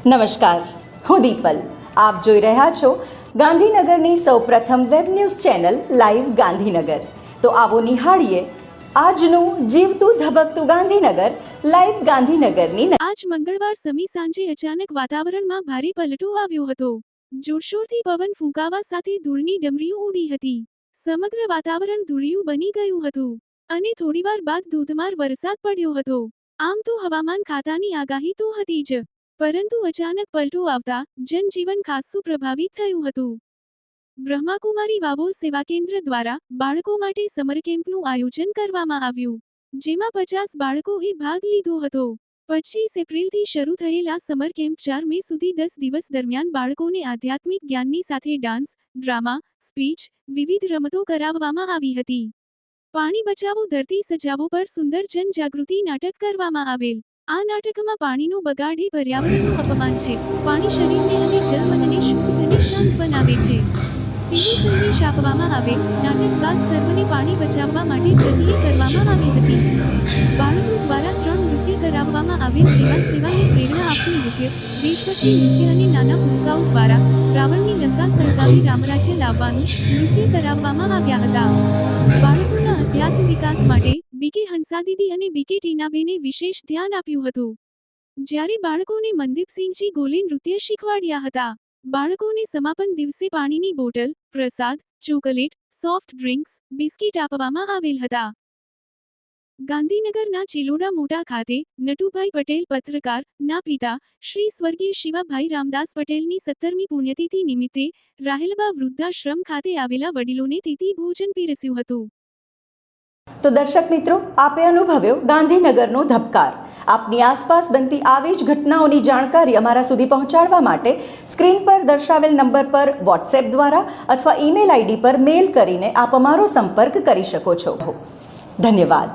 નમસ્કાર, હું દીપલ. આપ જોઈ રહ્યા છો ગાંધીનગરની સૌપ્રથમ web news channel live Gandhinagar. તો આવો નિહાળીએ આજનું જીવતું ધબકતું ગાંધીનગર લાઈવ ગાંધીનગરની. આજ મંગળવાર સમી સાંજે અચાનક વાતાવરણમાં ભારે પલટો આવ્યો હતો. જોરશોરથી પવન ફૂંકાવા સાથે ધૂળની ડમરીઓ ઉડી હતી. સમગ્ર વાતાવરણ ધૂળિયું બની ગયું હતું અને થોડીવાર બાદ ધોધમાર વરસાદ પડ્યો હતો. આમ તો હવામાન ખાતાની આગાહી તો હતી જ, પરંતુ અચાનક પલટો આવતા જનજીવન ખાસ્સું પ્રભાવિત થયું હતું. બ્રહ્માકુમારી વાવોલ સેવા કેન્દ્ર દ્વારા બાળકો માટે સમર કેમ્પનું આયોજન કરવામાં આવ્યું, જેમાં 50 બાળકોએ ભાગ લીધો હતો. 25 એપ્રિલથી શરૂ થયેલા સમર કેમ્પ 4 મે સુધી 10 દિવસ દરમિયાન બાળકોને આધ્યાત્મિક જ્ઞાનની સાથે ડાન્સ, ડ્રામા, સ્પીચ, વિવિધ રમતો કરાવવામાં આવી હતી. પાણી બચાવો ધરતી સજાવો પર સુંદર જનજાગૃતિ નાટક કરવામાં આવેલ. આ નાટકમાં પાણીનો બગાડ એ પર્યાવરણનું અપમાન છે. પાણી શરીરને અને જળમનને શુદ્ધ અને શાંત બનાવે છે. તેવો સંદેશ આપવામાં આવેલ. નાટક બાદ સર્વને પાણી બચાવવા માટે પ્રતિજ્ઞા કરવામાં આવી હતી. બાળકો દ્વારા 3 નૃત્ય કરાવવામાં આવેલ, જેમાં સેવાને પ્રેરણા આપતું નૃત્ય, દેશભક્તિ નૃત્ય અને નાના ભૂલકાઓ દ્વારા રાવણની લંકા સળગાવી રામરાજ્ય લાવવાનું નૃત્ય કરાવવામાં આવ્યા હતા. બાળકોના અધ્યાત્મ વિકાસ માટે બીકે હંસાદીદી અને બીકે ટીનાબેને વિશેષ ધ્યાન આપ્યું હતું, જ્યારે બાળકોને મનદીપસિંહજી ગોલે નૃત્ય શીખવાડ્યા હતા. બાળકોને સમાપન દિવસે પાણીની બોટલ, પ્રસાદ, ચોકલેટ, સોફ્ટ ડ્રિંક્સ, બિસ્કિટ આપવામાં આવેલ હતા. ગાંધીનગરના ચિલોડા મોટા ખાતે નટુભાઈ પટેલ પત્રકાર ના પિતા શ્રી સ્વર્ગીય શિવાભાઈ રામદાસ પટેલની 17મી પુણ્યતિથિ નિમિત્તે રાહેલબા વૃદ્ધાશ્રમ ખાતે આવેલા વડીલોને તિથિ ભોજન પીરસ્યું હતું. તો દર્શક મિત્રો, આપે અનુભવ્યો ગાંધીનગરનો ધબકાર. આપની આસપાસ બનતી આવી જ ઘટનાઓની જાણકારી અમારા સુધી પહોંચાડવા માટે સ્ક્રીન પર દર્શાવેલ નંબર પર વોટ્સએપ દ્વારા અથવા ઈમેલ આઈડી પર મેલ કરીને આપ અમારો સંપર્ક કરી શકો છો. ધન્યવાદ.